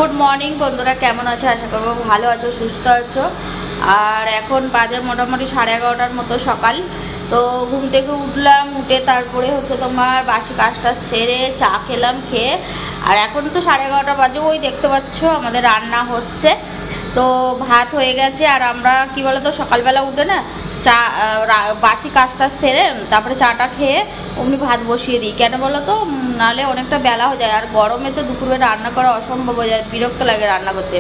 Good morning বন্ধুরা, কেমন আছো? আশা করবো ভালো আছো, সুস্থ আছো। আর এখন বাজে মোটামুটি 11:30টার মতো সকাল। তো ঘুম থেকে উঠলাম, উঠে তারপরে হচ্ছে তোমার বাসি কাজটা সেরে চা খেলাম, খেয়ে আর এখন তো 11:30 বাজে। ওই দেখতে পাচ্ছ আমাদের রান্না হচ্ছে। তো ভাত হয়ে গেছে। আর আমরা কি বলতো সকালবেলা উঠে না চা বাসি কাজটা সেরে তারপরে চাটা খেয়ে অমনি ভাত বসিয়ে দিই। কেন বলো তো, নাহলে অনেকটা বেলা হয়ে যায়। আর গরমে তো দুপুরবেলা রান্না করা অসম্ভব হয়ে যায়, বিরক্ত লাগে রান্না করতে।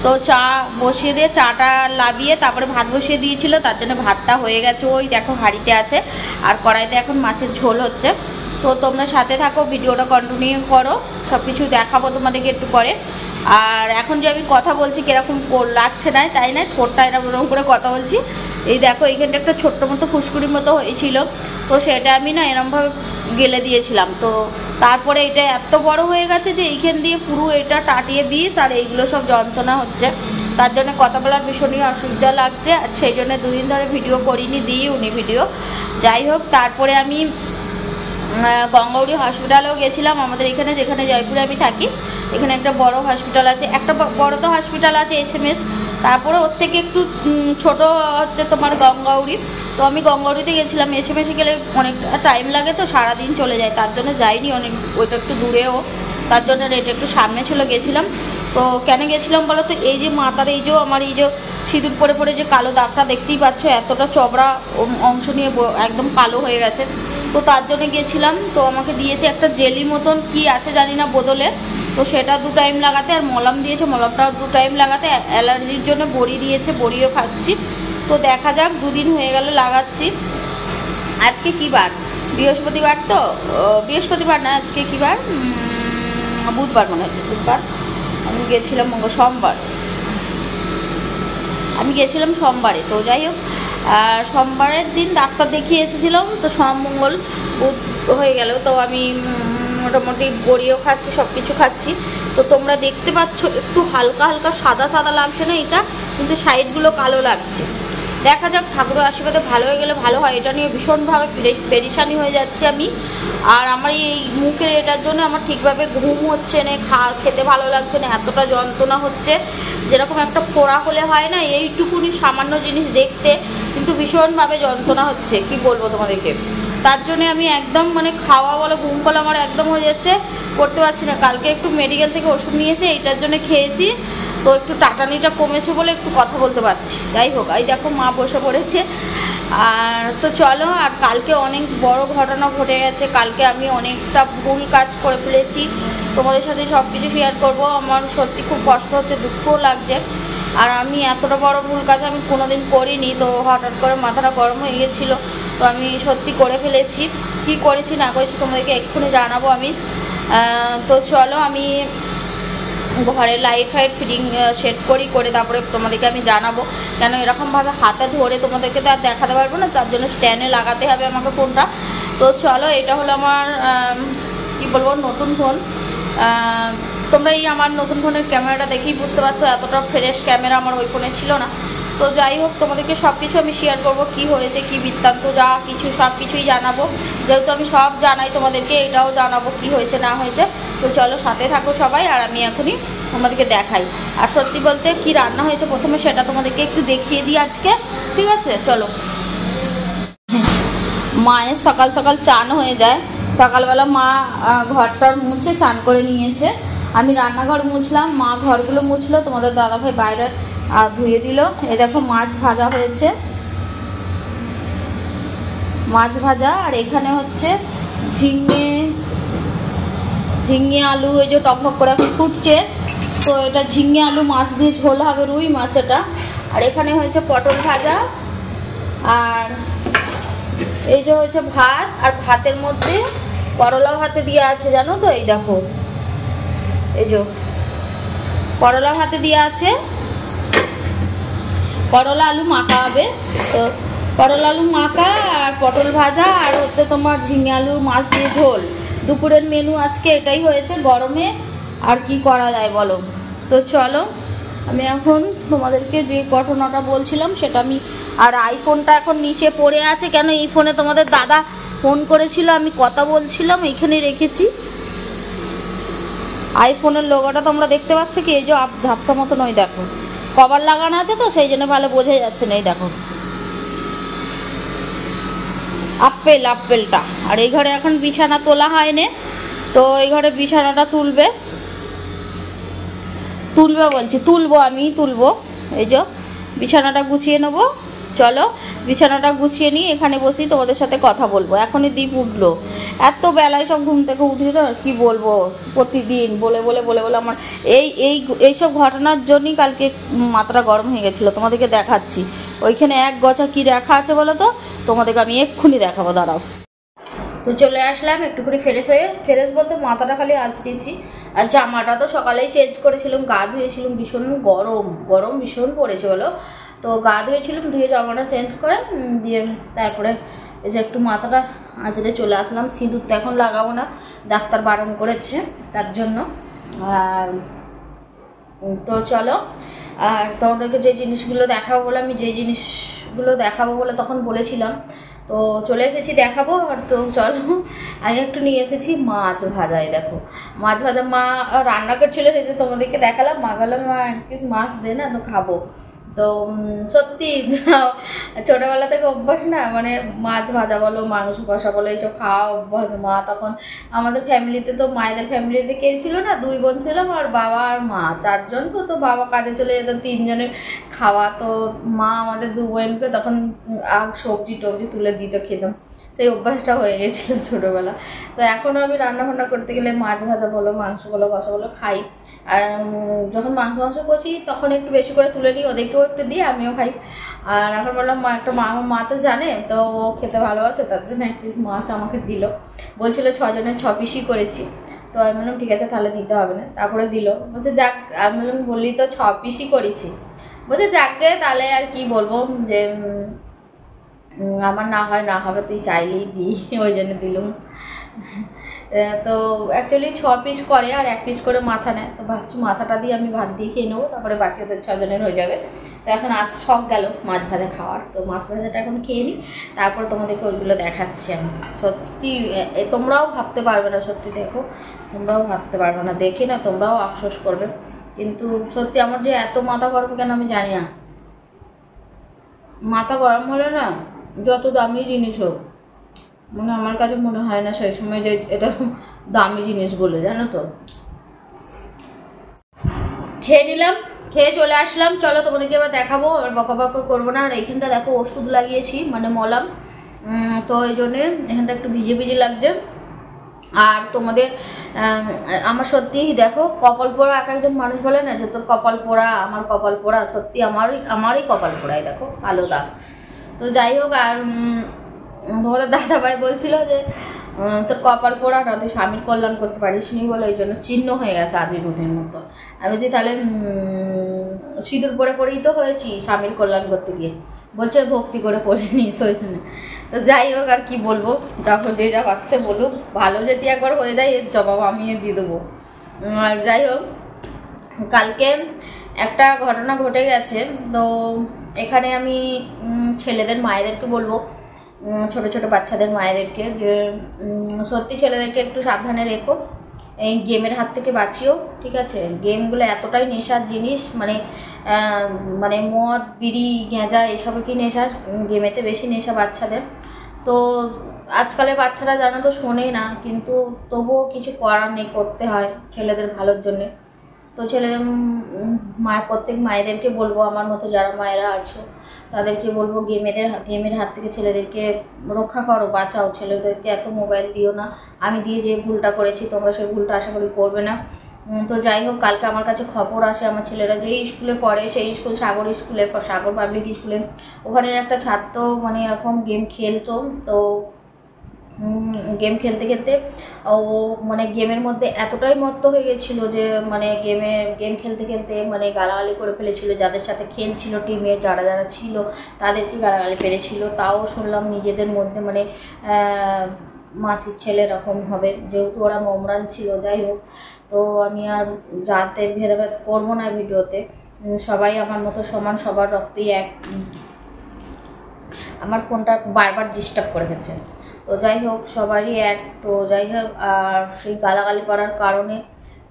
তো চা বসিয়ে দিয়ে চাটা লাবিয়ে তারপরে ভাত বসিয়ে দিয়েছিল, তার জন্য ভাতটা হয়ে গেছে। ওই দেখো হাঁড়িতে আছে, আর কড়াইতে এখন মাছের ঝোল হচ্ছে। তো তোমরা সাথে থাকো, ভিডিওটা কন্টিনিউ করো, সব কিছু দেখাবো তোমাদেরকে একটু পরে। আর এখন যে আমি কথা বলছি কিরকম লাগছে না, তাই না? ঠোঁটটা এরকম করে কথা বলছি। এই দেখো এইখানটা একটা ছোট্ট মতো ফুসকুড়ির মতো হয়েছিল, তো সেটা আমি না এরমভাবে গেলে দিয়েছিলাম। তো তারপরে এটা এত বড় হয়ে গেছে যে এইখান দিয়ে পুরো এটা টাটিয়ে বিষ, আর এইগুলো সব যন্ত্রণা হচ্ছে। তার জন্য কথা বলার ভীষণই অসুবিধা লাগছে, আর সেই জন্য দুদিন ধরে ভিডিও করিনি, দিই উনি ভিডিও। যাই হোক, তারপরে আমি গঙ্গাউড়ি হসপিটালেও গেছিলাম। আমাদের এখানে যেখানে জয়পুরে আমি থাকি, এখানে একটা বড় হসপিটাল আছে, একটা বড় তো হসপিটাল আছে SMS, তারপরে ওর থেকে একটু ছোট হচ্ছে তোমার গঙ্গাউড়ি। তো আমি গঙ্গাউড়িতে গেছিলাম। SMS গেলে অনেকটা টাইম লাগে, তো সারাদিন চলে যায়, তার জন্য যাইনি। অনেক ওইটা একটু দূরেও, তার জন্য রেট একটু সামনে ছিল, গেছিলাম। তো কেন গেছিলাম বলো তো, এই যে মাথার এই যে আমার এই যে সিঁদুর পরে পরে যে কালো দাগটা দেখতেই পাচ্ছ, এতটা চবড়া অংশ নিয়ে একদম কালো হয়ে গেছে। তো তার জন্য গিয়েছিলাম। তো আমাকে দিয়েছে একটা জেলি মতন, কি আছে জানি না বদলে। তো সেটা 2 টাইম লাগাতে, আর মলম দিয়েছে, মলমটাও 2 টাইম লাগাতে। অ্যালার্জির জন্য বড়ি দিয়েছে, বড়িও খাচ্ছি। তো দেখা যাক, 2 দিন হয়ে গেল লাগাচ্ছি। আজকে কী বার? বৃহস্পতিবার। তো বৃহস্পতিবার না, আজকে কী বার? বুধবার মনে হচ্ছে, বুধবার। আমি গেছিলাম সোমবার, আমি গেছিলাম সোমবারে। তো যাই হোক, সোমবারের দিন ডাক্তার দেখিয়ে এসেছিলাম। তো সোম মঙ্গল বুধ হয়ে গেল। তো আমি মোটামুটি বড়িও খাচ্ছি, সব কিছু খাচ্ছি। তো তোমরা দেখতে পাচ্ছ একটু হালকা হালকা সাদা সাদা লাগছে না এটা, কিন্তু সাইডগুলো কালো লাগছে। দেখা যাক, ঠাকুরের আশীর্বাদে ভালো হয়ে গেলে ভালো হয়। এটা নিয়ে ভীষণভাবে পেরেশানি হয়ে যাচ্ছে আমি। আর আমার এই মুখের এটার জন্য আমার ঠিকভাবে ঘুম হচ্ছে না, খেতে ভালো লাগছে না, এতটা যন্ত্রণা হচ্ছে। যেরকম একটা ফোড়া হলে হয় না, এইটুকুনি সামান্য জিনিস দেখতে কিন্তু ভীষণভাবে যন্ত্রণা হচ্ছে, কি বলবো তোমাদেরকে। তার জন্য আমি একদম খাওয়া বলো ঘুম বলো আমার একদম হয়ে যাচ্ছে, করতে পারছি না। কালকে একটু মেডিকেল থেকে ওষুধ নিয়েছে, এইটার জন্য খেয়েছি। তো একটু টাটানিটা কমেছে বলে একটু কথা বলতে পারছি। যাই হোক, এই দেখো মা বসে পড়েছে। আর তো চলো, আর কালকে অনেক বড় ঘটনা ঘটে গেছে। কালকে আমি অনেকটা ভুল কাজ করে ফেলেছি, তোমাদের সাথে সব কিছু শেয়ার করবো। আমার সত্যি খুব কষ্ট হচ্ছে, দুঃখও লাগছে। আর আমি এতটা বড় ভুল কাজ আমি কোনোদিন করিনি। তো হঠাৎ করে মাথাটা গরম হয়ে গেছিলো, তো আমি সত্যি করে ফেলেছি। কি করেছি না করেছি তোমাদেরকে এক্ষুনি জানাবো আমি। তো চলো, আমি ঘরে লাইট ফাইট ফিটিং সেট করে তারপরে তোমাদেরকে আমি জানাবো। কেন এরকমভাবে হাতে ধরে তোমাদেরকে তো আর দেখাতে পারবো না, তার জন্য স্ট্যান্ডে লাগাতে হবে আমাকে ফোনটা। তো চলো, এটা হলো আমার কি বলবো নতুন ফোন। তোমরা এই আমার নতুন ফোনের ক্যামেরাটা দেখেই বুঝতে পারছো, এতটা ফ্রেশ ক্যামেরা আমার ওই ফোনে ছিল না। তো যাই হোক, তোমাদেরকে সব কিছু আমি শেয়ার করবো, কি হয়েছে কি বৃত্তান্ত যা কিছু সব কিছুই জানাবো। যেহেতু আমি সব জানাই তোমাদেরকে, এটাও জানাবো কি হয়েছে না হয়েছে। তো চলো, সাথে থাকো সবাই, আর আমি এখনই তোমাদেরকে দেখাই। আর সত্যি বলতে কি রান্না হয়েছে প্রথমে সেটা তোমাদেরকে একটু দেখিয়ে দিই আজকে, ঠিক আছে? চলো। মায়ের সকাল সকাল চান হয়ে যায়। সকালবেলা মা ঘরটার মুছে চান করে নিয়েছে। আমি রান্নাঘর মুছলাম, মা ঘরগুলো মুছলো, তোমাদের দাদাভাই বাইরে ধুয়ে দিল। এই দেখো মাছ ভাজা হয়েছে, মাছ ভাজা। আর এখানে হচ্ছে ঝিঙে আলু, এই যে টকটক করে এখন ফুটছে। তো এটা ঝিঙে আলু মাছ দিয়ে ঝোল হবে, রুই মাছ এটা। আর এখানে হয়েছে পটল ভাজা, আর এই যে হয়েছে ভাত। আর ভাতের মধ্যে করলা ভাতে দিয়ে আছে, জানো তো? এই দেখো, এই যে করলা ভাতে দিয়ে আছে, করলা আলু মাখা হবে। তো করলা আলু মাখা আর পটল ভাজা, আর হচ্ছে তোমার ঝিঙে আলু মাছ দিয়ে ঝোল। দুপুরের মেনু আজকে এটাই হয়েছে গরমে, আর কি করা যায় বলো। তো চলো, আমি এখন তোমাদেরকে যে ঘটনাটা বলছিলাম সেটা আমি। আর আইফোনটা এখন নিচে পড়ে আছে, কেন এই ফোনে তোমাদের দাদা ফোন করেছিল, আমি কথা বলছিলাম, এইখানে রেখেছি। আইফোনের লোগোটা তোমরা দেখতে পাচ্ছ কি? এই যে ঝাপসা মতন, ওই দেখো কভার লাগানো আছে তো সেই জন্য ভালো বোঝা যাচ্ছে না। এই দেখো আপেলটা। আর এই ঘরে এখন বিছানা তোলা হয়নি, তো এই ঘরে বিছানাটা তুলবো আমি। এই যে বিছানাটা গুছিয়ে নেবো। চলো বিছানাটা গুছিয়ে নিই, এখানে বসি, তোমাদের সাথে কথা বলবো। এখনই দীপ উঠলো, এত বেলায় সব ঘুম থেকে উঠি না, কি বলবো, প্রতিদিন বলে আমার এইসব ঘটনার জন্যই কালকে মাথাটা গরম হয়ে গেছিলো। তোমাদেরকে দেখাচ্ছি, ওইখানে এক গছা কি রাখা আছে বলো তো, তোমাদেরকে আমি এক্ষুনি দেখাবো, দাঁড়াও। তো চলে আসলাম একটু করে ফ্রেশ বলতে মাথাটা খালি আঁচড়েছি। আর জামাটা তো সকালেই চেঞ্জ করেছিলাম, গা ধুয়েছিলাম, ভীষণ গরম ভীষণ পড়েছে বলো। তো গা ধুয়েছিলাম, ধুয়ে জামাটা চেঞ্জ করে দিয়ে তারপরে এই যে একটু মাথাটা আঁচড়ে চলে আসলাম। সিঁদুর তো এখন লাগাবো না, ডাক্তার বারণ করেছে তার জন্য। আর তো চলো, আর তোমাদেরকে যে জিনিসগুলো দেখাবো বলে তখন বলেছিলাম, তো চলে এসেছি দেখাবো। আর তো চলো, আমি একটু নিয়ে এসেছি মাছ ভাজাই। দেখো মাছ ভাজা, মা রান্না করছিল, সেই যে তোমাদেরকে দেখালাম। মা বললাম মা এক পিস মাছ দে না, তো খাবো। তো সত্যি ছোটবেলা থেকে অভ্যাস না, মানে মাছ ভাজা বলো, মাংস কষা বলো, এইসব খাওয়া অভ্যাস। মা তখন আমাদের ফ্যামিলিতে, তো মায়েদের ফ্যামিলিতে কে ছিল না, 2 বোন ছিলাম, আর বাবা আর মা 4 জন। তো বাবা কাজে চলে যেত, 3 জনের খাওয়া। তো মা আমাদের 2 বোনকে তখন সবজি টবজি তুলে দিত, খেতাম। সেই অভ্যাসটা হয়ে গেছিলো ছোটোবেলা। তো এখনও আমি রান্না করতে গেলে মাছ ভাজা বলো, মাংস বলো, কষা বলো খাই। আর যখন মাংস কষি তখন একটু বেশি করে তুলে নিই, ওদেরকেও একটু দিই, আমিও খাই। আর এখন বললাম আমার মা তো জানে, তো ও খেতে ভালোবাসে, তার জন্য 1 পিস মাছ আমাকে দিল। বলছিল 6 জনের 6 পিসই করেছি। তো আমি বললাম ঠিক আছে, তাহলে দিতে হবে না। তারপরে দিল, বলছে যাক। আমি বললাম বললি তো 6 পিসই করেছি। বলছে যাকে, তাহলে আর কি বলবো, যে আমার না হবে, তুই চাইলেই দিই, ওই জন্য দিলুম। তো অ্যাকচুয়ালি 6 পিস করে, আর 1 পিস করে মাথা নেয়। তো ভাবছি মাথাটা দিয়ে আমি ভাত দিয়ে খেয়ে নেবো, তারপরে বাকি ওদের 6 জনের হয়ে যাবে। তো এখন শখ গেল মাছ ভাজা খাওয়ার। তো মাছ ভাজাটা এখন খেয়ে নিই, তারপর তোমাদেরকে ওইগুলো দেখাচ্ছি আমি। সত্যি তোমরাও ভাবতে পারবে না, সত্যি দেখো তোমরাও ভাবতে পারবে না, দেখে না তোমরাও আফসোস করবে। কিন্তু সত্যি আমার যে এত মাথা গরম কেন আমি জানি না। মাথা গরম হলে না, যত দামি জিনিস হোক, মানে আমার কাছে মনে হয় না সেই সময় যে এটা দামি জিনিস বলে, জানো তো। খেয়ে নিলাম, খেয়ে চলে আসলাম। চলো তোমাদেরকে এবার দেখাবো, আর বকাবক করবো না। আর এইখানটা দেখো ওষুধ লাগিয়েছি, মানে মলাম, তো এই জন্যে এখানটা একটু ভিজে লাগছে। আর তোমাদের আমার সত্যি দেখো কপাল পোড়া, এক একজন মানুষ বলে না যে তোর কপাল পোড়া, আমার কপাল পোড়া, সত্যি আমারই কপাল পোড়াই, দেখো কালো দাগ। তো যাই হোক, আর তোমাদের দাদাভাই বলছিল যে তোর কপাল পোড়া না, তুই স্বামীর কল্যাণ করতে পারিস নি বলে ওই জন্য চিহ্ন হয়ে গেছে আজীবনের মতো। আমি বলছি তাহলে সিঁদুর পরেই তো হয়েছি স্বামীর কল্যাণ করতে গিয়ে। বলছে ভক্তি করে পড়ে নিস ওইখানে। তো যাই হোক, আর কি বলবো, তখন যে যা পাচ্ছে বলুক, ভালো যদি একবার হয়ে যায় এর জবাব আমিও দিয়ে দেবো। আর যাই হোক, কালকে একটা ঘটনা ঘটে গেছে। তো এখানে আমি ছেলেদের মায়েদেরকে বলবো, ছোট ছোট বাচ্চাদের মায়েদেরকে, যে সত্যি ছেলেদেরকে একটু সাবধানে রেখো, এই গেমের হাত থেকে বাঁচিও, ঠিক আছে। গেমগুলো এতটাই নেশার জিনিস, মানে মদ বিড়ি গেঁজা এসবে কি নেশা, গেমেতে বেশি নেশা বাচ্চাদের। তো আজকালের বাচ্চারা জানো তো শোনেই না, কিন্তু তবুও কিছু করার নেই, করতে হয় ছেলেদের ভালোর জন্যে। তো ছেলেদের প্রত্যেক মায়েদেরকে বলবো, আমার মতো যারা মায়েরা আছো তাদেরকে বলবো, গেমের হাত থেকে ছেলেদেরকে রক্ষা করো, বাঁচাও। ছেলেদেরকে এত মোবাইল দিও না। আমি দিয়ে যে ভুলটা করেছি, তোমরা সেই ভুলটা আশা করি করবে না। তো যাই হোক, কালকে আমার কাছে খবর আসে, আমার ছেলেরা যেই স্কুলে পড়ে, সেই স্কুল সাগর পাবলিক স্কুলে, ওখানে একটা ছাত্র মানে এরকম গেম খেলতো। তো গেম খেলতে ও মানে গেমের মধ্যে এতটাই মত্ত হয়ে গেছিলো যে মানে গেম খেলতে মানে গালাগালি করে ফেলেছিল। যাদের সাথে খেলছিল টিমে যারা ছিল তাদেরকে গালাগালি পেরেছিল। তাও শুনলাম নিজেদের মধ্যে মানে মাসির ছেলে এরকম হবে, যেহেতু ওরা মোমরান ছিল। যাই হোক, তো আমি আর জাতের ভেদাভেদ করবো না ভিডিওতে, সবাই আমার মতো সমান, সবার রক্তেই এক। আমার ফোনটা বারবার ডিস্টার্ব করে ফেলছে। তো যাই হোক, সবারই এক। তো যাই হোক, আর সেই গালাগালি করার কারণে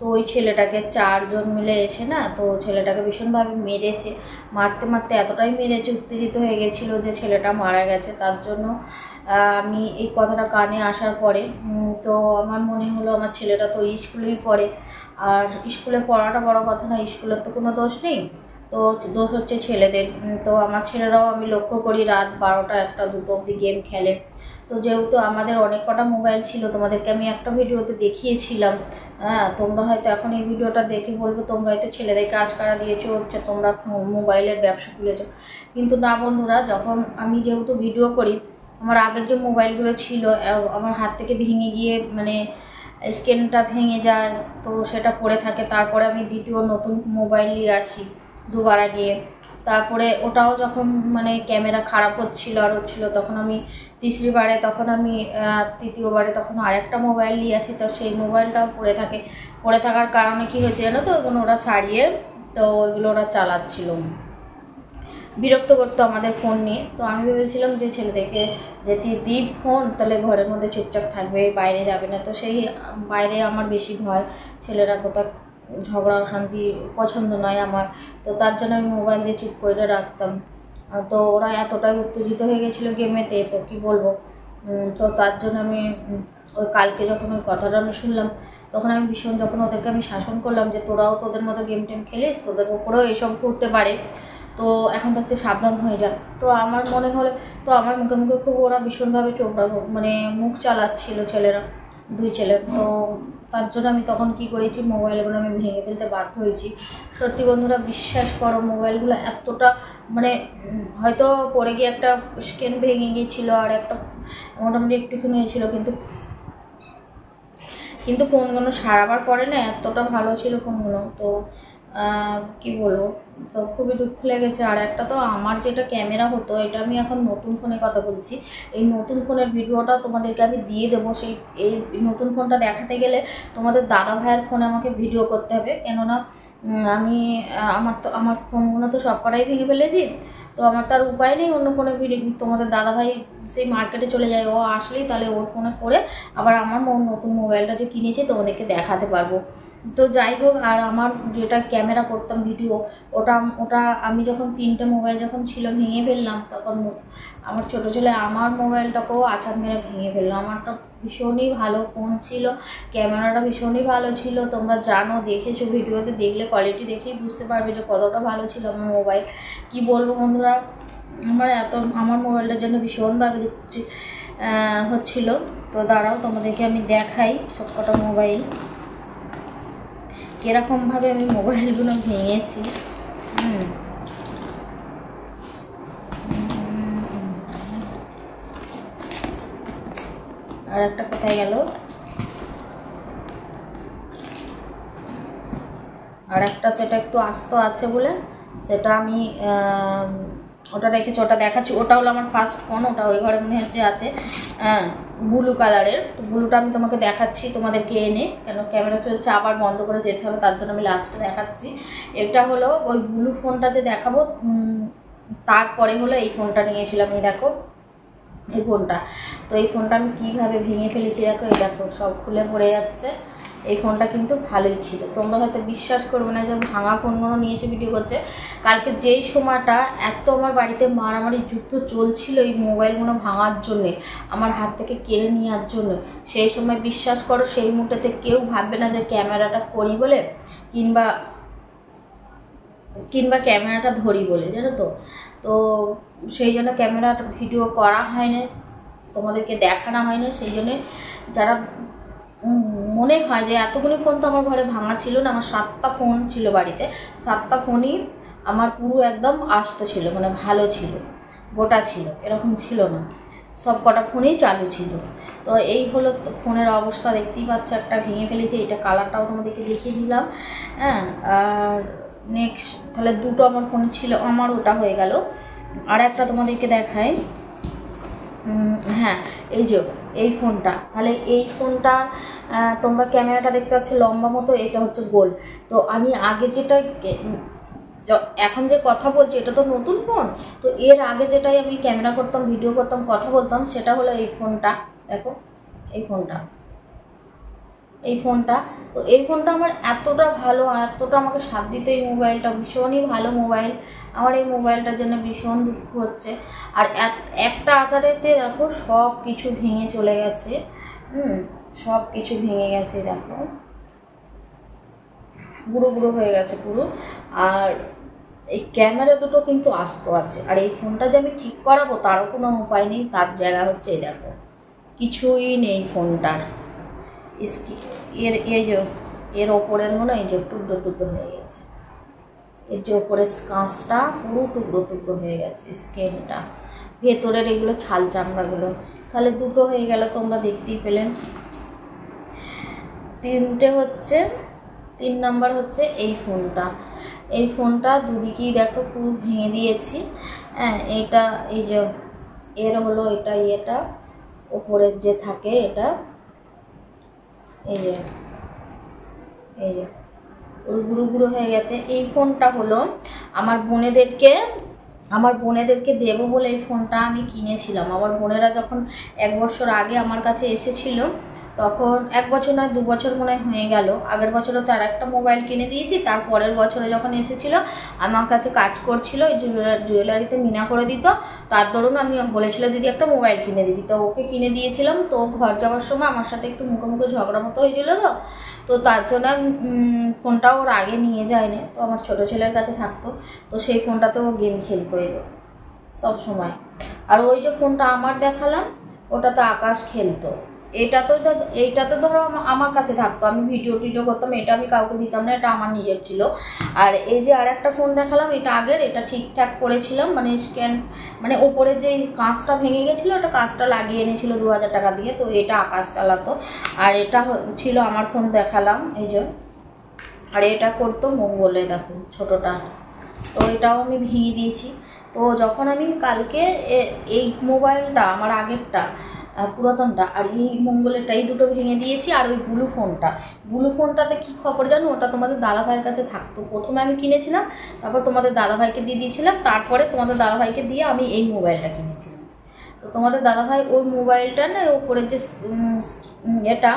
তো ওই ছেলেটাকে 4 জন মিলে এসে না, তো ছেলেটাকে ভীষণভাবে মেরেছে, মারতে মারতে এতটাই মেরেছে, উত্তেজিত হয়ে গেছিলো যে ছেলেটা মারা গেছে। তার জন্য আমি এই কথাটা কানে আসার পরে তো আমার মনে হলো আমার ছেলেটা তো স্কুলেই পড়ে, আর স্কুলে পড়াটা বড় কথা না, স্কুলের তো কোনো দোষ নেই, তো দোষ হচ্ছে ছেলেদের। তো আমার ছেলেরাও আমি লক্ষ্য করি রাত 12টা 1টা 2টো অবধি গেম খেলে। তো যেহেতু আমাদের অনেক কটা মোবাইল ছিল, তোমাদেরকে আমি একটা ভিডিওতে দেখিয়েছিলাম, হ্যাঁ তোমরা হয়তো এখন এই ভিডিওটা দেখে বলবো তোমরা হয়তো ছেলেদেরকে আশকারা দিয়েছো, হচ্ছে তোমরা মোবাইলের ব্যবসা খুলেছো, কিন্তু না বন্ধুরা, যখন আমি যেহেতু ভিডিও করি, আমার আগের যে মোবাইলগুলো ছিল আমার হাত থেকে ভেঙে গিয়ে মানে স্ক্রিনটা ভেঙে যায়, তো সেটা পড়ে থাকে। তারপরে আমি দ্বিতীয় নতুন মোবাইল নিয়ে আসি দুবার গিয়ে, তারপরে ওটাও যখন মানে ক্যামেরা খারাপ হচ্ছিল আর হচ্ছিলো, তখন আমি তৃতীয়বারে তখন আরেকটা মোবাইল নিয়ে আসি, তো সেই মোবাইলটাও পড়ে থাকার কারণে কি হয়েছে জানো তো, ওগুলো ওরা ছাড়িয়ে তো ওইগুলো ওরা চালাচ্ছিল, বিরক্ত করতো আমাদের ফোন নিয়ে। তো আমি ভেবেছিলাম যে ছেলেদেরকে যদি দিই ফোন, তাহলে ঘরের মধ্যে চুপচাপ থাকবে, বাইরে যাবে না। তো সেই বাইরে আমার বেশি ভয়, ছেলেরা কোথাও ঝগড়া অশান্তি পছন্দ নয় আমার, তো তার জন্য আমি মোবাইল দিয়ে চুপ করে রাখতাম। তো ওরা এতটাই উত্তেজিত হয়ে গেছিলো গেমেতে, তো কি বলবো। তো তার জন্য আমি ওই কালকে যখন ওই কথাটা আমি শুনলাম, তখন আমি ভীষণ, যখন ওদেরকে আমি শাসন করলাম যে তোরাও তোদের মতো গেম টেম খেলিস, তোদের উপরেও এসব করতে পারে, তো এখন থাকতে সাবধান হয়ে যায়। তো আমার মনে হলে, তো আমার মুখে মুখে খুব ওরা ভীষণভাবে মানে মুখ চালাচ্ছিল ছেলেরা, 2 ছেলে। তো তার জন্য আমি তখন কি করেছি, মোবাইলগুলো আমি ভেঙে ফেলতে বাধ্য হয়েছি। সত্যি বন্ধুরা বিশ্বাস করো, মোবাইলগুলো এতটা মানে হয়তো পড়ে গিয়ে একটা স্ক্রিন ভেঙে গিয়েছিলো আর একটা মোটামুটি একটুখানি ছিল, কিন্তু ফোনগুলো সারাবার পরে না এতটা ভালো ছিল ফোনগুলো। তো কি বলবো, তো খুবই দুঃখ লেগেছে। আর একটা তো আমার যেটা ক্যামেরা হতো, এটা আমি এখন নতুন ফোনে কথা বলছি, এই নতুন ফোনের ভিডিওটা তোমাদেরকে আমি দিয়ে দেবো। এই নতুন ফোনটা দেখাতে গেলে তোমাদের দাদা ভাইয়ের ফোনে আমাকে ভিডিও করতে হবে, কেননা আমি আমার ফোনগুলো তো সব কটাই ভেঙে ফেলেছি, তো আমার তার উপায় নেই অন্য ফোনে ভিডিও। তোমাদের দাদাভাই সেই মার্কেটে চলে যায়, ও আসলেই তাহলে ওর ফোনে করে আবার আমার নতুন মোবাইলটা যে কিনেছি তোমাদেরকে দেখাতে পারবো। তো যাই হোক, আর আমার যেটা ক্যামেরা করতাম ভিডিও, ওটা আমি যখন 3টে মোবাইল যখন ছিল ভেঙে ফেললাম, তখন আমার ছোটো ছেলে আমার মোবাইলটাকেও আছাড় মেরে ভেঙে ফেললো। আমারটা ভীষণই ভালো ফোন ছিল, ক্যামেরাটা ভীষণই ভালো ছিল, তোমরা জানো, দেখেছো ভিডিওতে, দেখলে কোয়ালিটি দেখেই বুঝতে পারবে যে কতটা ভালো ছিল আমার মোবাইল। কি বলবো বন্ধুরা, আমার মোবাইলটার জন্য ভীষণভাবে হচ্ছিল। তো দাঁড়াও তোমাদেরকে আমি দেখাই সবকটা মোবাইল, কিরকমভাবে আমি মোবাইলগুলো ভেঙেছি। আর একটা কোথায় গেল, আর একটা সেটা একটু আস্ত আছে বলে সেটা আমি ওটা রেখেছি, ওটা দেখাচ্ছি। ওটা হলো আমার ফার্স্ট ফোন, ওটা ওই ঘরে মনে হচ্ছে আছে, ব্লু কালারের। তো ব্লুটা আমি তোমাকে দেখাচ্ছি তোমাদেরকে এনে, কেন ক্যামেরা চলছে আবার বন্ধ করে যেতে হবে, তার জন্য আমি লাস্টে দেখাচ্ছি। এটা হলো ওই ব্লু ফোনটা যে দেখাবো, তারপরে হলো এই ফোনটা নিয়েছিলাম। এই দেখো এই ফোনটা, তো এই ফোনটা আমি কীভাবে ভেঙে ফেলেছি দেখো, এই দেখো সব খুলে পড়ে যাচ্ছে। এই ফোনটা কিন্তু ভালোই ছিল, তোমরা হয়তো বিশ্বাস করবে না যে ভাঙা ফোনগুলো নিয়ে এসে ভিডিও করছে। কালকে যেই সময়টা এত আমার বাড়িতে মারামারি যুদ্ধ চলছিল এই মোবাইলগুলো ভাঙার জন্যে, আমার হাত থেকে কেড়ে নেওয়ার জন্য, সেই সময় বিশ্বাস করো সেই মুহূর্তে কেউ ভাববে না যে ক্যামেরাটা করি বলে কিংবা ক্যামেরাটা ধরি বলে, জানো তো। তো সেই জন্য ক্যামেরাটা ভিডিও করা হয়নি, তোমাদেরকে দেখানো হয়নি। সেই জন্যে যারা মনে হয় যে এতগুলি ফোন তো আমার ঘরে ভাঙা ছিল না, আমার 7টা ফোন ছিল বাড়িতে, 7টা ফোনই আমার পুরো একদম আস্ত ছিল, মানে ভালো ছিল, গোটা ছিল, এরকম ছিল না, সব কটা ফোনেই চালু ছিল। তো এই হলো ফোনের অবস্থা, দেখতেই পাচ্ছ একটা ভেঙে ফেলেছি। এটা কালারটাও তোমাদেরকে দেখিয়ে দিলাম। হ্যাঁ, আর নেক্সট তাহলে 2টো আমার ফোন ছিল, আমার ওটা হয়ে গেল। আর একটা তোমাদেরকে দেখাই, হ্যাঁ এই যে এই ফোনটা, তাহলে এই ফোনটা তোমরা ক্যামেরাটা দেখতে পাচ্ছ লম্বা মতো, এটা হচ্ছে গোল। তো আমি আগে যেটা এখন যে কথা বলছি এটা তো নতুন ফোন, তো এর আগে যেটাই আমি ক্যামেরা করতাম, ভিডিও করতাম, কথা বলতাম, সেটা হলো এই ফোনটা। দেখো এই ফোনটা, এই ফোনটা। তো এই ফোনটা আমার এতটা ভালো, এতটা আমাকে সাথ দিত এই মোবাইলটা, ভীষণই ভালো মোবাইল। আমার এই মোবাইলটার জন্য ভীষণ দুঃখ হচ্ছে। আর একটা আচারেতে দেখো সব কিছু ভেঙে চলে গেছে, সব কিছু ভেঙে গেছে, দেখো গুঁড়ো গুঁড়ো হয়ে গেছে পুরো। আর এই ক্যামেরা দুটো কিন্তু আস্ত আছে। আর এই ফোনটা যে আমি ঠিক করাবো তারও কোনো উপায় নেই, তার জায়গা হচ্ছে এই দেখো কিছুই নেই ফোনটার। এই যে এর ওপরের মনে এই যে টুকরো টুকরো হয়ে গেছে, এর যে ওপরের কাঁচটা পুরো টুকরো টুকরো হয়ে গেছে, স্ক্রিনটা ভেতরের এগুলো ছাল চামড়াগুলো। তাহলে দুটো হয়ে গেল, তোমরা দেখতেই পেলেন। তিন নাম্বার হচ্ছে এই ফোনটা। এই ফোনটা দুদিকেই দেখো পুরো ভেঙে দিয়েছি। হ্যাঁ, এটা এই যে এর হলো এটা ইয়েটা ওপরের যে থাকে এটা, এই যে গুঁড়ো গুঁড়ো হয়ে গেছে। এই ফোনটা হলো আমার বোনেদেরকে দেবো বলে এই ফোনটা আমি কিনেছিলাম। আমার বোনেরা যখন 1 বছর আগে আমার কাছে এসেছিল, তখন 1 বছর নয় 2 বছর মনে হয়ে গেল, আগের বছরে তো আর একটা মোবাইল কিনে দিয়েছি। তারপরের বছরে যখন এসেছিল আমার কাছে কাজ করছিল, ওই জুয়েলারিতে মিনা করে দিত, তার দরুন আমি বলেছিল দিদি একটা মোবাইল কিনে দিবি, তো ওকে কিনে দিয়েছিলাম। তো ঘর যাওয়ার সময় আমার সাথে একটু মুখোমুখি ঝগড়া মতো হয়েছিল, তো তার জন্য ফোনটাও ওর আগে নিয়ে যায়নি, তো আমার ছোটো ছেলের কাছে থাকতো। তো সেই ফোনটাতেও গেম খেলতো সব সময়। আর ওই যে ফোনটা আমার দেখালাম ওটা তো আকাশ খেলতো। এইটা তো ধরো আমার কাছে থাকতো, আমি ভিডিও করতাম, এটা আমি কাউকে দিতাম না, এটা আমার নিজের ছিল। আর এই যে আর একটা ফোন দেখালাম এটা আগের, এটা ঠিকঠাক করেছিলাম, মানে ওপরে যে কাঁচটা ভেঙে গেছিলো ওটা কাঁচটা লাগিয়ে এনেছিল 2000 টাকা দিয়ে, তো এটা আকাশ চালাতো। আর এটা ছিল আমার ফোন দেখালাম এই যে, আর এটা করতো মঙ্গলে, দেখো ছোটোটা, তো এটাও আমি ভেঙে দিয়েছি। তো যখন আমি কালকে এই মোবাইলটা আমার আগেরটা পুরাতনটা আর এই মঙ্গলেরটা এই দুটো ভেঙে দিয়েছি। আর ওই ব্লু ফোনটাতে কী খবর জানো, ওটা তোমাদের দাদাভাইয়ের কাছে থাকতো। প্রথমে আমি কিনেছিলাম, তারপর তোমাদের দাদাভাইকে দিয়ে দিয়েছিলাম, তারপরে তোমাদের দাদাভাইকে দিয়ে আমি এই মোবাইলটা কিনেছিলাম। তো তোমাদের দাদাভাই ওই মোবাইলটা না ওপরের যে এটা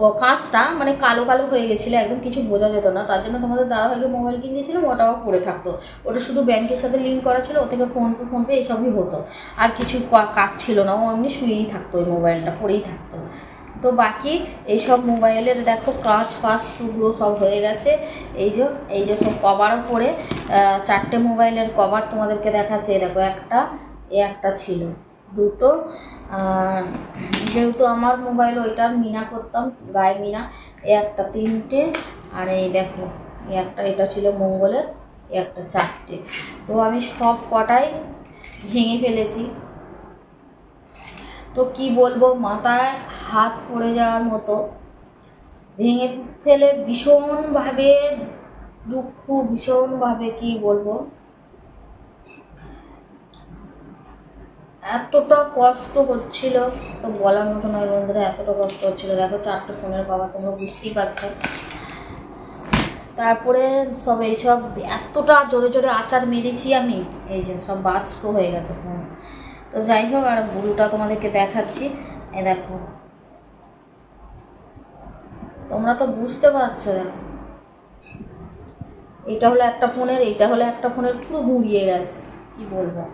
ও কাঁচটা মানে কালো কালো হয়ে গেছিলো, একদম কিছু বোঝা যেত না, তার জন্য তোমাদের দাদাভাইকে মোবাইল কিনে দিয়েছিলাম, ওটাও পড়ে থাকতো। ওটা শুধু ব্যাংকের সাথে লিঙ্ক করা ছিল, ও থেকে ফোনপে এইসবই হতো, আর কিছু কাজ ছিল না, ও এমনি শুয়েই থাকতো, ওই মোবাইলটা পড়েই থাকতো। তো বাকি এইসব মোবাইলের দেখো কাঁচ টুকরো সব হয়ে গেছে। এই যে সব কভারও পড়ে, 4টে মোবাইলের কভার তোমাদেরকে দেখাচ্ছে, দেখো একটা ছিল, দুটো। যেহেতু আমার মোবাইল ওইটার মিনা করতাম, গায়ে মিনা, একটা 3টে, আর এই দেখো এটা ছিল মঙ্গলের, একটা 4টে। তো আমি সব কটাই ভেঙে ফেলেছি। তো কি বলবো, মাথায় হাত পড়ে যাওয়ার মতো, ভেঙে ফেলে ভীষণভাবে দুঃখ, ভীষণভাবে কি বলবো, এতটা কষ্ট হচ্ছিল তো বলার মতো নয় বন্ধুরা, এতটা কষ্ট হচ্ছিল। দেখো 4টে ফোনের কভার, তোমরা বুঝতেই পারছো। তারপরে সব এইসব এতটা জোরে জোরে আচার মেরেছি আমি, এই যে সব বাস্ট হয়ে গেছে ফোন। তো যাই হোক, আর ব্লুটা তোমাদেরকে দেখাচ্ছি, এই দেখো, তোমরা তো বুঝতে পারছো, দেখো এটা হলো একটা ফোনের, এইটা হলো একটা ফোনের, পুরো ঘুরিয়ে গেছে, কি বলবো।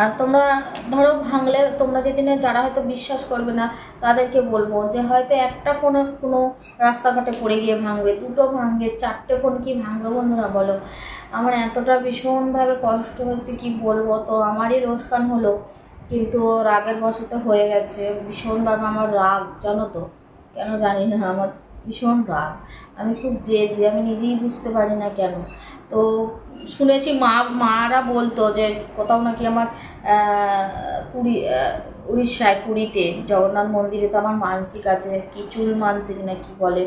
আর তোমরা ধরো ভাঙলে, তোমরা যেদিনে যারা হয়তো বিশ্বাস করবে না তাদেরকে বলবো যে হয়তো একটা ফোন কোনো রাস্তাঘাটে পড়ে গিয়ে ভাঙবে, দুটো ভাঙবে, 4টে ফোন কি ভাঙবে বন্ধুরা বলো। আমার এতটা ভীষণভাবে কষ্ট হচ্ছে কি বলবো। তো আমারই লোকসান হলো, কিন্তু রাগের বশতে হয়ে গেছে। ভীষণভাবে আমার রাগ, জানো তো, কেন জানি না, আমার ভীষণ রাগ, আমি খুব যে আমি নিজেই বুঝতে পারি না কেন। তো শুনেছি মারা বলতো যে কোথাও নাকি আমার উড়িষ্যায় পুরীতে জগন্নাথ মন্দিরে তো আমার মানসিক আছে, কি চুল মানসিক না কি বলে,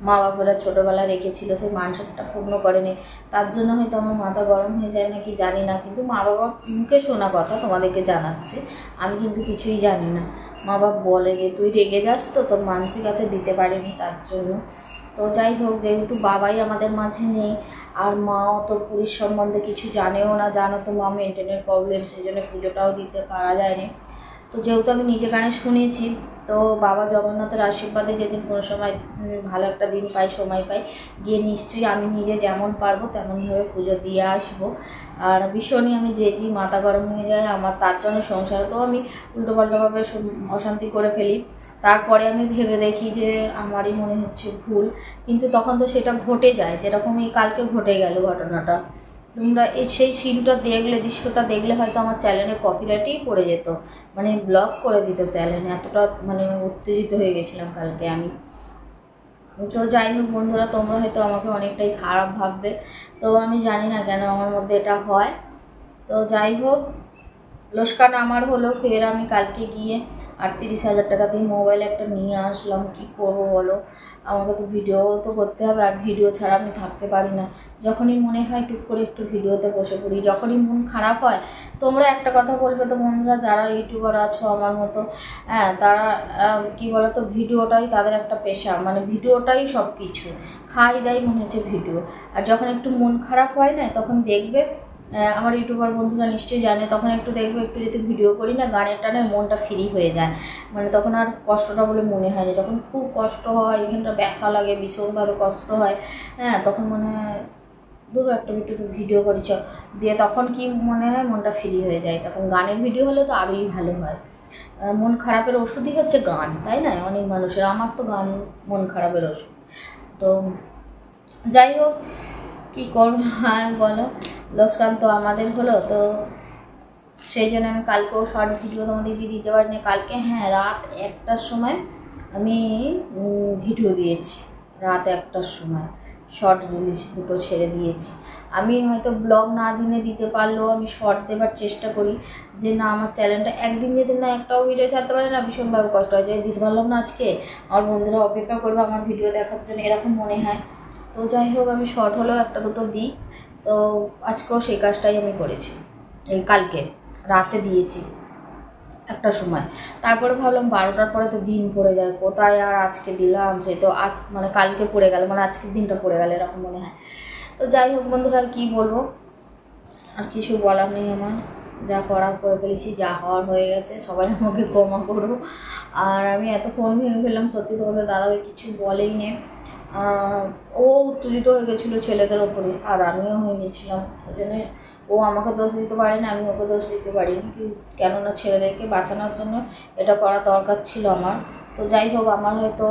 মা বাবারা ছোটোবেলা রেখেছিল, সেই মানসিকটা পূর্ণ করেনি, তার জন্য হয়তো আমার মাথা গরম হয়ে যায় নাকি জানি না। কিন্তু মা বাবা মুখে শোনা কথা তোমাদেরকে জানাচ্ছে, আমি কিন্তু কিছুই জানি না। মা বাবা বলে যে তুই রেগে যাস, তো তোর মানসিক আছে দিতে পারেনি তার জন্য। তো যাই হোক, যেহেতু বাবাই আমাদের মাঝে নেই, আর মাও তো পুরীর সম্বন্ধে কিছু জানেও না, জানো তো মা মেনটেনের প্রবলেম, সেই জন্য পুজোটাও দিতে পারা যায়নি। তো যেহেতু আমি নিজে কানে শুনেছি, তো বাবা জগন্নাথের আশীর্বাদে যেদিন কোনো সময় ভালো একটা দিন পাই, সময় পাই, গিয়ে নিশ্চয়ই আমি নিজে যেমন পারবো তেমনভাবে পুজো দিয়ে আসবো। আর ভীষণই আমি যে মাথা গরম হয়ে যায় আমার, তার জন্য সংসারে তো আমি উল্টোপাল্টাভাবে অশান্তি করে ফেলি। তারপরে আমি ভেবে দেখি যে আমারই মনে হচ্ছে ভুল, কিন্তু তখন তো সেটা ঘটে যায়, যেরকম এই কালকে ঘটে গেল ঘটনাটা। তোমরা সেই সিনটা দেখলে, দৃশ্যটা দেখলে হয়তো আমার চ্যানেলে কপিরাইটেই পড়ে যেত, মানে ব্লক করে দিত চ্যানেলে, এতটা মানে উত্তেজিত হয়ে গেছিলাম কালকে আমি। তো যাই হোক বন্ধুরা, তোমরা হয়তো আমাকে অনেকটাই খারাপ ভাববে, তো আমি জানি না কেন আমার মধ্যে এটা হয়। তো যাই হোক, লোকসান আমার হলো। ফের আমি কালকে গিয়ে 38,000 টাকা দিয়ে মোবাইল একটা নিয়ে আসলাম। কি করবো বলো, আমাকে তো ভিডিও তো করতে হবে, আর ভিডিও ছাড়া আমি থাকতে পারি না। যখনই মনে হয় টুক করে একটু ভিডিওতে বসে পড়ি, যখনই মন খারাপ হয়। তোমরা একটা কথা বলবে তো বন্ধুরা, যারা ইউটিউবার আছো আমার মতো, হ্যাঁ তারা কি বলো তো, ভিডিওটাই তাদের একটা পেশা, মানে ভিডিওটাই সব কিছু, খাই দেয় মনে হচ্ছে ভিডিও। আর যখন একটু মন খারাপ হয় না, তখন দেখবে, আমার ইউটিউবার বন্ধুরা নিশ্চয়ই জানে, তখন একটু দেখবে, একটু যদি ভিডিও করি না, গানের টানে মনটা ফ্রি হয়ে যায়, মানে তখন আর কষ্টটা বলে মনে হয় না। যখন খুব কষ্ট হয়, এখানটা ব্যথা লাগে, ভীষণভাবে কষ্ট হয়, হ্যাঁ তখন মনে হয় ধরো একটা ভিডিও করি চ দিয়ে, তখন কি মনে হয় মনটা ফ্রি হয়ে যায়। তখন গানের ভিডিও হলে তো আরোই ভালো হয়। মন খারাপের ওষুধই হচ্ছে গান, তাই না? অনেক মানুষের, আমার তো গান মন খারাপের ওষুধ। তো যাই হোক, কী করবো আর বলো, লোকসান তো আমাদের হলো। তো সেই জন্য আমি কালকেও শর্ট ভিডিও তোমাদের দিতে পারিনি। কালকে হ্যাঁ রাত 1টার সময় আমি ভিডিও দিয়েছি, রাত 1টার সময় শর্ট রিলিজ দুটো ছেড়ে দিয়েছি। আমি হয়তো ব্লগ না দিনে দিতে পারলেও আমি শর্ট দেবার চেষ্টা করি, যে না আমার চ্যানেলটা একদিন যেদিন না একটাও ভিডিও ছাড়তে পারে না, ভীষণভাবে কষ্ট হয় যে দিতে পারলাম না আজকে, আমার বন্ধুরা অপেক্ষা করবে আমার ভিডিও দেখার জন্য, এরকম মনে হয়। তো যাই হোক, আমি শর্ট হলেও একটা দুটো দিই। তো আজকেও সেই কাজটাই আমি করেছি, এই কালকে রাতে দিয়েছি 1টার সময়। তারপরে ভাবলাম 12টার পরে তো দিন পড়ে যায়, কোথায় আর আজকে দিলাম, সে তো আজ মানে কালকে পড়ে গেল, মানে আজকের দিনটা পড়ে গেল, এরকম মনে হয়। তো যাই হোক বন্ধুরা, আর কী বলবো, আর কিছু বলার নেই আমার, যা করার করে ফেলেছি, যা হওয়ার হয়ে গেছে, সবাই আমাকে ক্ষমা করো। আর আমি এত ফোন ভেঙে ফেললাম, সত্যি তোমাদের দাদাভাই কিছু বলেই নে, ও উত্তেজিত হয়ে গেছিলো ছেলেদের ওপরে, আর আমিও হয়ে গেছিলাম। ওই জন্য ও আমাকে দোষ দিতে পারে না, আমি ওকে দোষ দিতে পারিনি, কেননা ছেলেদেরকে বাঁচানোর জন্য এটা করা দরকার ছিল আমার। তো যাই হোক, আমার হয়তো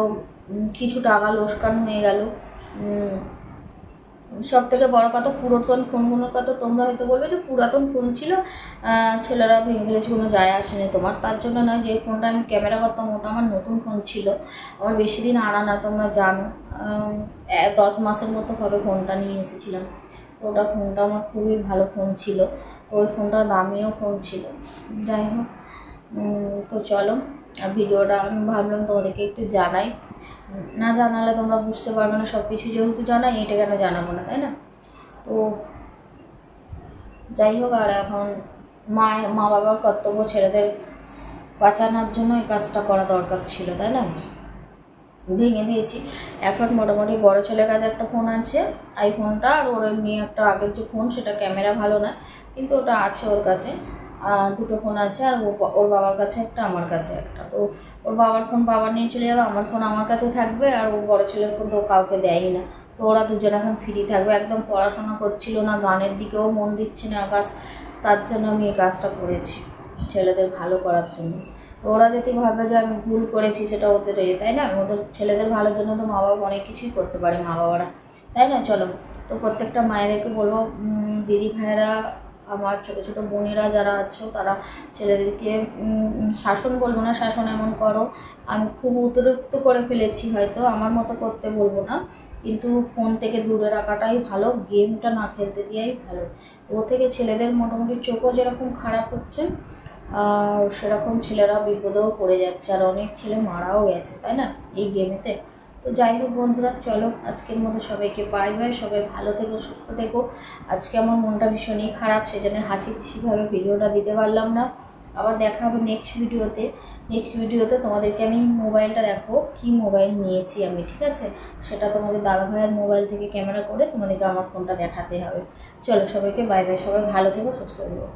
কিছু টাকা লোকসান হয়ে গেল। সব থেকে বড় কথা, পুরাতন ফোনগুলোর কথা তোমরা হয়তো বলবে যে পুরাতন ফোন ছিল, ছেলেরা ভেঙে ফেলেছে, কোনো যায় আসেনি তোমার, তার জন্য নয়। যে ফোনটা আমি ক্যামেরা করতাম ওটা আমার নতুন ফোন ছিল, আমার বেশি দিন আনা না, তোমরা জানো 10 মাসের মতো হবে ফোনটা নিয়ে এসেছিলাম। তো ওটা ফোনটা আমার খুবই ভালো ফোন ছিল, তো ওই ফোনটা দামিও ফোন ছিল। যাই হোক, তো চলো, আর ভিডিওটা আমি ভাবলাম তোমাদেরকে একটু জানাই, না জানালে তোমরা বুঝতে পারবে না। সব কিছু যেহেতু জানাই, এটা কেন জানাবো না, তাই না? তো যাই হোক, আর এখন মা বাবার কর্তব্য ছেলেদের বাঁচানোর জন্য এই কাজটা করা দরকার ছিল, তাই না? ভেঙে দিয়েছি। এখন মোটামুটি বড় ছেলের কাছে একটা ফোন আছে, আইফোনটা, আর ওর এমনি একটা আগের যে ফোন, সেটা ক্যামেরা ভালো না, কিন্তু ওটা আছে ওর কাছে। দুটো ফোন আছে, আর ওর বাবার কাছে একটা, আমার কাছে একটা। তো ওর বাবার ফোন বাবা নিয়ে চলে যাবে, আমার ফোন আমার কাছে থাকবে, আর ওর বড় ছেলের ফোন তো কাউকে দেয়ই না। তো ওরা দুজন এখন ফ্রি থাকবে, একদম পড়াশোনা করছিল না, গানের দিকেও মন দিচ্ছে না আকাশ, তার জন্য আমি এই কাজটা করেছি, ছেলেদের ভালো করার জন্য। তো ওরা যদি ভাবে যে আমি ভুল করেছি, সেটা ওদের, তাই না? ওদের ছেলেদের ভালোর জন্য তো মা বাবা অনেক কিছুই করতে পারে, মা বাবারা, তাই না? চলো, তো প্রত্যেকটা মায়েদেরকে বলবো, দিদি ভাইয়েরা, আমার ছোটো ছোটো বোনেরা যারা আছো, তারা ছেলেদেরকে শাসন বলবো না, শাসন এমন করো, আমি খুব অতিরিক্ত করে ফেলেছি হয়তো, আমার মতো করতে বলবো না, কিন্তু ফোন থেকে দূরে রাখাটাই ভালো, গেমটা না খেলতে দেওয়াই ভালো। ও থেকে ছেলেদের মোটামুটি চোখও যেরকম খারাপ হচ্ছে, আর সেরকম ছেলেরা বিপদেও পড়ে যাচ্ছে, আর অনেক ছেলে মারাও গেছে, তাই না, এই গেমেতে। তো যাই হোক বন্ধুরা, চলো আজকের মতো সবাইকে বাই বাই, সবাই ভালো থেকো, সুস্থ থেকো। আজকে আমার মনটা ভীষণই খারাপ, সেজন্য হাসি খুশিভাবে ভিডিওটা দিতে পারলাম না। আবার দেখা হবে নেক্সট ভিডিওতে তোমাদেরকে আমি মোবাইলটা দেখো, কি মোবাইল নিয়েছি আমি, ঠিক আছে? সেটা তোমাদের দাদা ভাইয়ের মোবাইল থেকে ক্যামেরা করে তোমাদেরকে আমার ফোনটা দেখাতে হবে। চলো সবাইকে বাই বাই, সবাই ভালো থেকো, সুস্থ থেকো।